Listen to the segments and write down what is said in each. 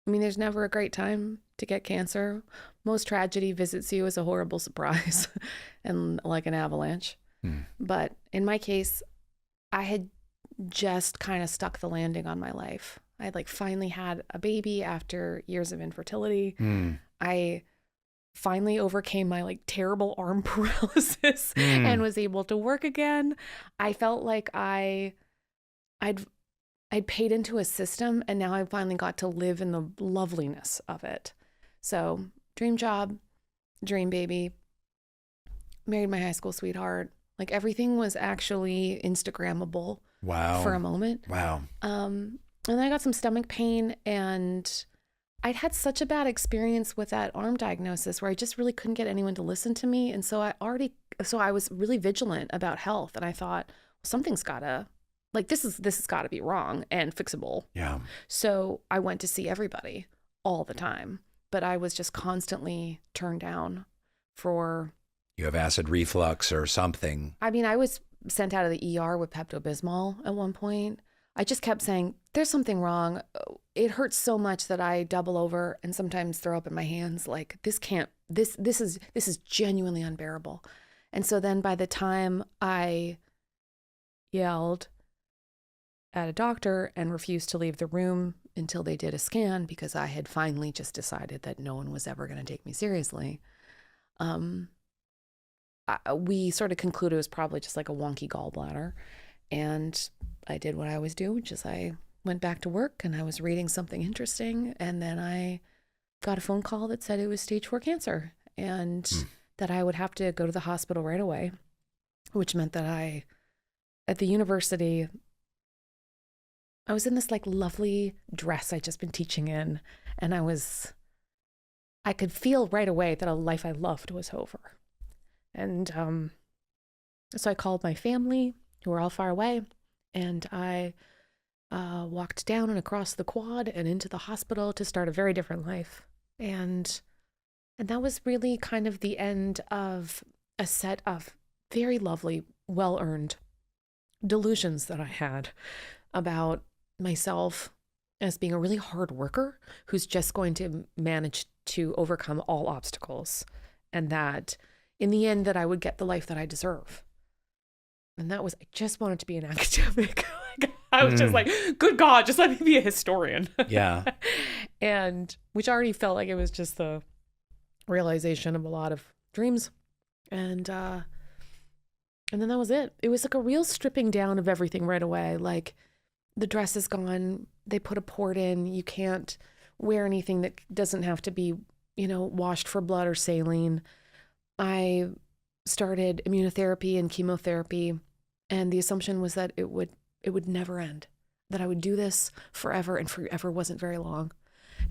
I mean, there's never a great time to get cancer. Most tragedy visits you as a horrible surprise and like an avalanche. Hmm. But in my case, I had just kind of stuck the landing on my life. I had like finally had a baby after years of infertility. Hmm. I finally overcame my like terrible arm paralysis Hmm. and was able to work again. I felt like I'd I'd paid into a system and now I finally got to live in the loveliness of it. So, dream job, dream baby, married my high school sweetheart. Like everything was actually Instagrammable for Wow. a moment. Wow. And then I got some stomach pain and I'd had such a bad experience with that arm diagnosis where I just really couldn't get anyone to listen to me. And so I was really vigilant about health. And I thought, well, something's gotta, like, this has gotta be wrong and fixable. Yeah. So I went to see everybody all the time, but I was just constantly turned down for, You have acid reflux or something. I mean, I was sent out of the ER with Pepto-Bismol at one point. I just kept saying, there's something wrong. It hurts so much that I double over and sometimes throw up in my hands. Like this is genuinely unbearable. And so then by the time I yelled at a doctor and refused to leave the room until they did a scan because I had finally just decided that no one was ever going to take me seriously, we sort of concluded it was probably just like a wonky gallbladder. And I did what I always do, which is I went back to work and I was reading something interesting. And then I got a phone call that said it was stage 4 cancer and that I would have to go to the hospital right away, which meant that at the university, I was in this like lovely dress I'd just been teaching in. And I could feel right away that a life I loved was over. And so I called my family, who were all far away, and I walked down and across the quad and into the hospital to start a very different life. And that was really kind of the end of a set of very lovely, well-earned delusions that I had about myself as being a really hard worker who's just going to manage to overcome all obstacles, and that in the end that I would get the life that I deserve. And that was, I just wanted to be an academic. I was just like, good God, just let me be a historian. Yeah. And which already felt like it was just the realization of a lot of dreams. And then that was it. It was like a real stripping down of everything right away. Like the dress is gone. They put a port in. You can't wear anything that doesn't have to be, washed for blood or saline. I started immunotherapy and chemotherapy, and the assumption was that it would never end, that I would do this forever, and forever wasn't very long.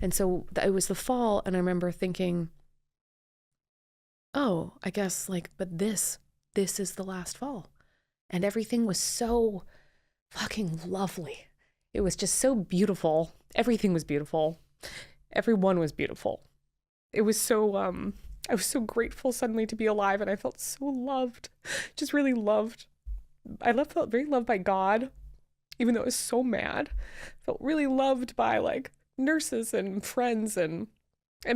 And so it was the fall, and I remember thinking, oh, I guess but this is the last fall. And everything was so fucking lovely. It was just so beautiful. Everything was beautiful. Everyone was beautiful. It was so, I was so grateful suddenly to be alive, and I felt so loved, just really loved. Felt very loved by God, even though I was so mad. Felt really loved by like nurses and friends, and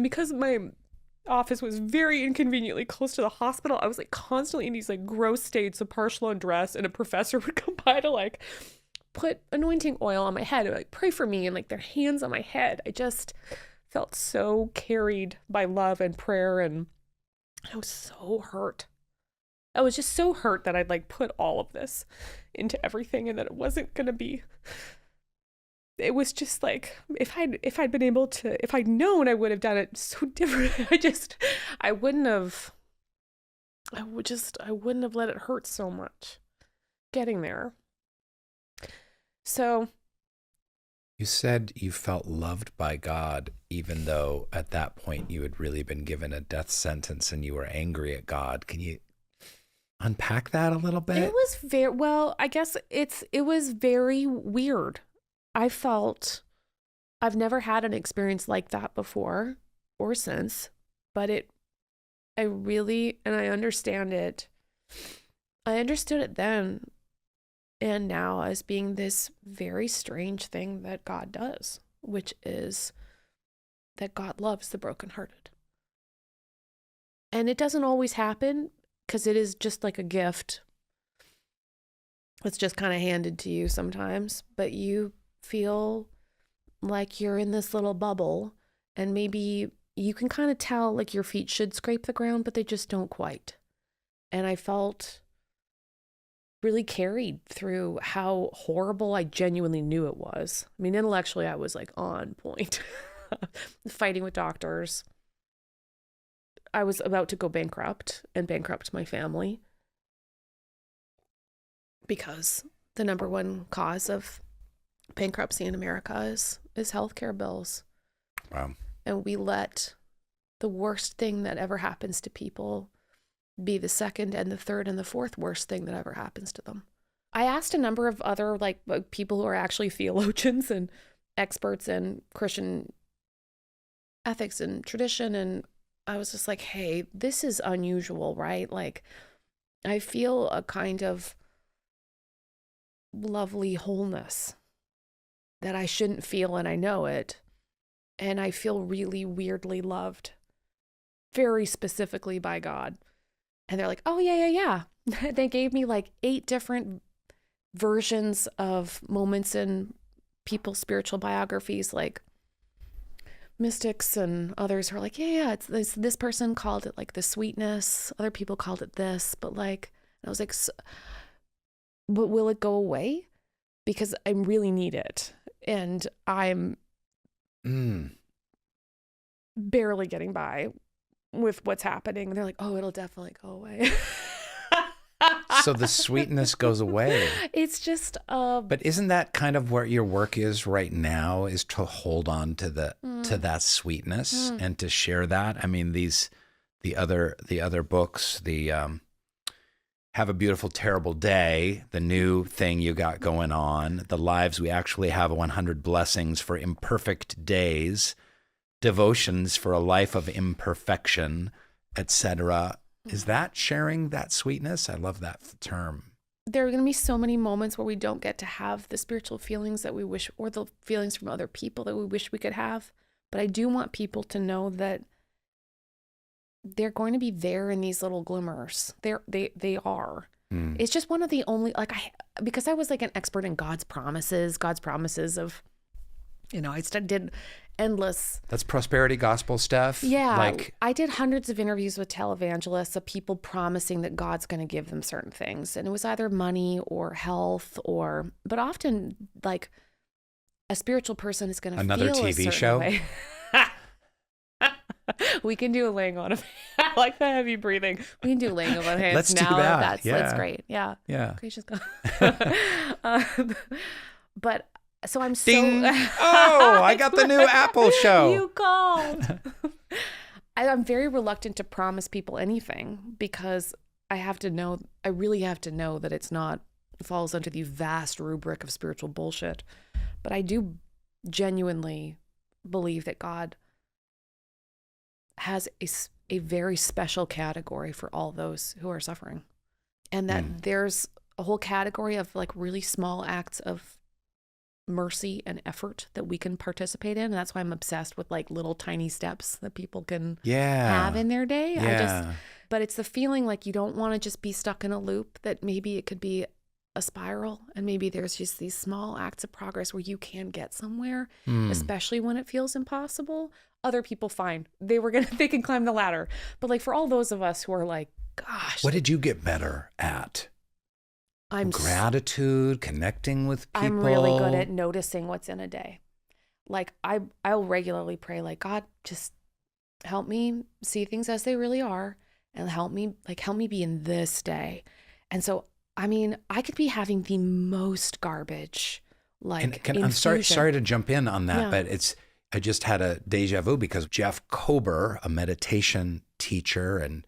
because my office was very inconveniently close to the hospital, I was like constantly in these like gross states of partial undress, and a professor would come by to like put anointing oil on my head and like pray for me and like their hands on my head. I just felt so carried by love and prayer, and I was so hurt. I was just so hurt that I'd like put all of this into everything, and that it wasn't gonna be. It was just like if I'd been able to, if I'd known, I would have done it so different. I wouldn't have let it hurt so much getting there. So You said you felt loved by God, even though at that point you had really been given a death sentence and you were angry at God. Can you unpack that a little bit? it was very well, I guess it was very weird. I've never had an experience like that before or since, but I really, and I understand it. I understood it then and now as being this very strange thing that God does, which is that God loves the brokenhearted. And it doesn't always happen because it is just like a gift. It's just kind of handed to you sometimes, but you feel like you're in this little bubble, and maybe you can kind of tell like your feet should scrape the ground, but they just don't quite. And I felt really carried through how horrible I genuinely knew it was. I mean, intellectually, I was like on point, fighting with doctors. I was about to go bankrupt and bankrupt my family because the number one cause of bankruptcy in America is healthcare bills. Wow. And we let the worst thing that ever happens to people be the second and the third and the fourth worst thing that ever happens to them. I asked a number of other like people who are actually theologians and experts in Christian ethics and tradition, and I was just like, hey, this is unusual, right? Like, I feel a kind of lovely wholeness that I shouldn't feel, and I know it. And I feel really weirdly loved, very specifically by God. And they're like, oh, yeah. They gave me like 8 different versions of moments in people's spiritual biographies, like mystics and others who are like, yeah, it's this person called it like the sweetness. Other people called it this, but like, and I was like, but will it go away? Because I really need it. And I'm barely getting by with what's happening. And they're like, oh, it'll definitely go away. So the sweetness goes away. It's just but isn't that kind of what your work is right now, is to hold on to that sweetness and to share that? I mean, the other books, the Have a Beautiful Terrible Day, the new thing you got going on, The Lives We Actually Have, 100 Blessings for Imperfect Days, Devotions for a Life of Imperfection, etc. Is that sharing that sweetness? I love that term. There are going to be so many moments where we don't get to have the spiritual feelings that we wish, or the feelings from other people that we wish we could have. But I do want people to know that they're going to be there in these little glimmers. They are. It's just one of the only, like, because I was like an expert in God's promises of, I did endless. That's prosperity gospel stuff. Yeah. Like, I did hundreds of interviews with televangelists of people promising that God's going to give them certain things. And it was either money or health but often like a spiritual person is going to another feel TV a show. way. We can do a laying on of I like the heavy breathing. We can do laying on hands. Let's now. do that. That's great. Yeah. Yeah. Gracious God. But so I'm Ding. so. Oh, I got the new Apple show. You called. I'm very reluctant to promise people anything because I really have to know that it falls under the vast rubric of spiritual bullshit. But I do genuinely believe that God has a very special category for all those who are suffering. And that there's a whole category of like really small acts of mercy and effort that we can participate in. And that's why I'm obsessed with like little tiny steps that people can have in their day. Yeah. But it's the feeling like you don't want to just be stuck in a loop, that maybe it could be a spiral, and maybe there's just these small acts of progress where you can get somewhere, especially when it feels impossible. Other people, fine. They can climb the ladder. But like for all those of us who are like, gosh. What did you get better at? Gratitude, connecting with people. I'm really good at noticing what's in a day. Like I'll regularly pray like, God, just help me see things as they really are, and help me be in this day. And so, I mean, I could be having the most garbage, like I'm sorry to jump in on that, but I just had a deja vu because Jeff Kober, a meditation teacher and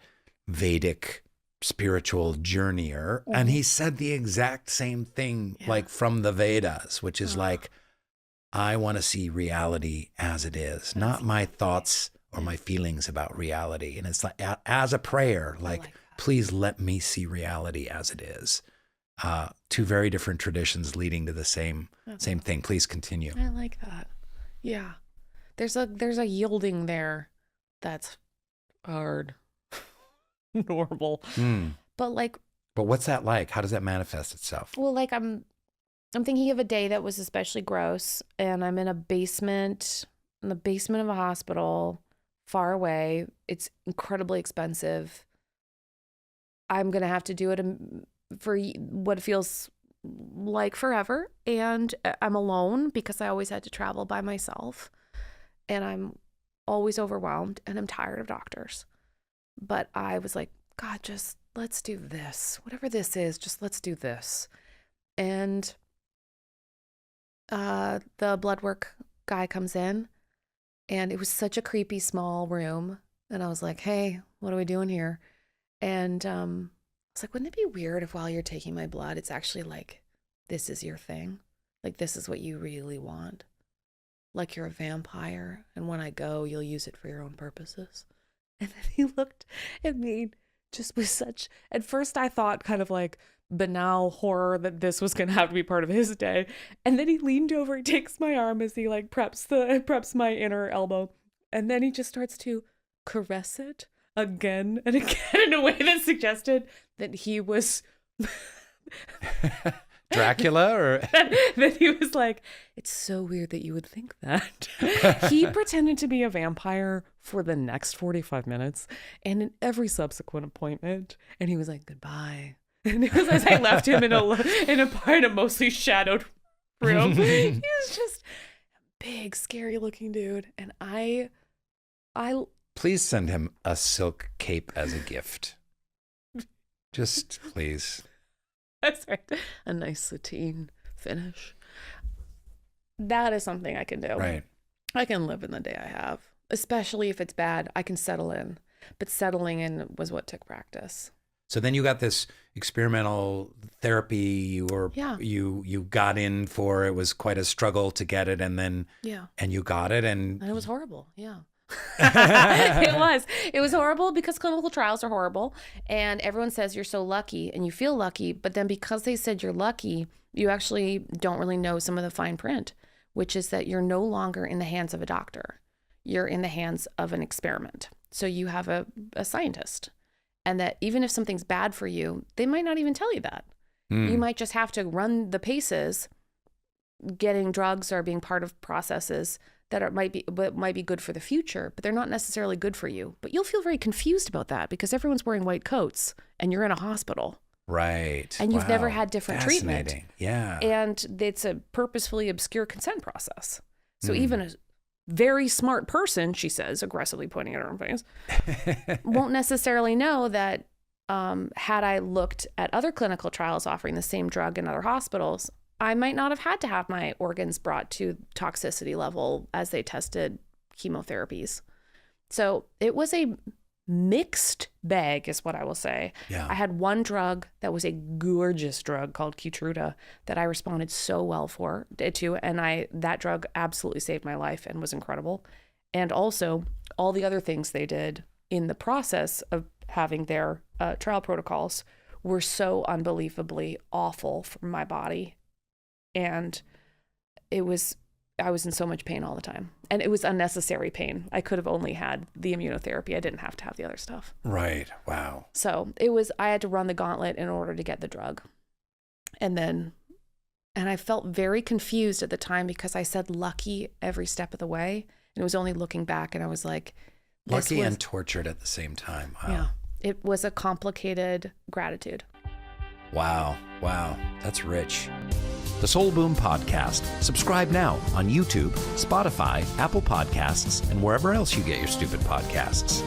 Vedic spiritual journeyer, and he said the exact same thing, like from the Vedas, which is like, I want to see reality as it is, not my thoughts or my feelings about reality. And it's like, as a prayer, like please let me see reality as it is. Two very different traditions leading to the same thing. Please continue. I like that. Yeah. There's a yielding there that's hard. Normal. But like, But what's that like? How does that manifest itself? well, like I'm thinking of a day that was especially gross, and I'm in the basement of a hospital, far away. It's incredibly expensive. I'm gonna have to do it for what feels like forever, and I'm alone because I always had to travel by myself, and I'm always overwhelmed, and I'm tired of doctors. But I was like, God, just let's do this. Whatever this is, just let's do this. And the blood work guy comes in, and it was such a creepy small room. And I was like, hey, what are we doing here? And I was like, wouldn't it be weird if while you're taking my blood, it's actually like, this is your thing? Like, this is what you really want? Like you're a vampire, and when I go, you'll use it for your own purposes. And then he looked at me just with such, at first I thought kind of like banal horror that this was going to have to be part of his day. And then he leaned over, he takes my arm as he like preps my inner elbow. And then he just starts to caress it again and again in a way that suggested that he was Dracula, or that he was like, it's so weird that you would think that. He pretended to be a vampire for the next 45 minutes and in every subsequent appointment. And he was like, goodbye. And it was as I left him in a mostly shadowed room. He was just a big, scary looking dude. And I please send him a silk cape as a gift. Just please. That's right. A nice sateen finish. That is something I can do. Right. I can live in the day I have, especially if it's bad. I can settle in. But settling in was what took practice. So then you got this experimental therapy you got in for. It was quite a struggle to get it, and then and you got it, and it was horrible. Yeah. It was horrible because clinical trials are horrible, and everyone says you're so lucky and you feel lucky, but then because they said you're lucky, you actually don't really know some of the fine print, which is that you're no longer in the hands of a doctor. You're in the hands of an experiment. So you have a scientist, and that even if something's bad for you, they might not even tell you that. You might just have to run the paces. Getting drugs or being part of processes that might be good for the future, but they're not necessarily good for you. But you'll feel very confused about that because everyone's wearing white coats and you're in a hospital. Right. And you've never had different treatment. Fascinating. Yeah. And it's a purposefully obscure consent process. So even a very smart person, she says, aggressively pointing at her own face, won't necessarily know that had I looked at other clinical trials offering the same drug in other hospitals, I might not have had to have my organs brought to toxicity level as they tested chemotherapies. So it was a mixed bag is what I will say. Yeah. I had one drug that was a gorgeous drug called Keytruda that I responded so well to, and that drug absolutely saved my life and was incredible. And also all the other things they did in the process of having their trial protocols were so unbelievably awful for my body. And I was in so much pain all the time. And it was unnecessary pain. I could have only had the immunotherapy. I didn't have to have the other stuff. Right. Wow. So I had to run the gauntlet in order to get the drug. And I felt very confused at the time because I said lucky every step of the way. And it was only looking back and I was like, lucky and tortured at the same time. Wow. Yeah. It was a complicated gratitude. Wow. That's rich. The Soul Boom Podcast. Subscribe now on YouTube, Spotify, Apple Podcasts, and wherever else you get your stupid podcasts.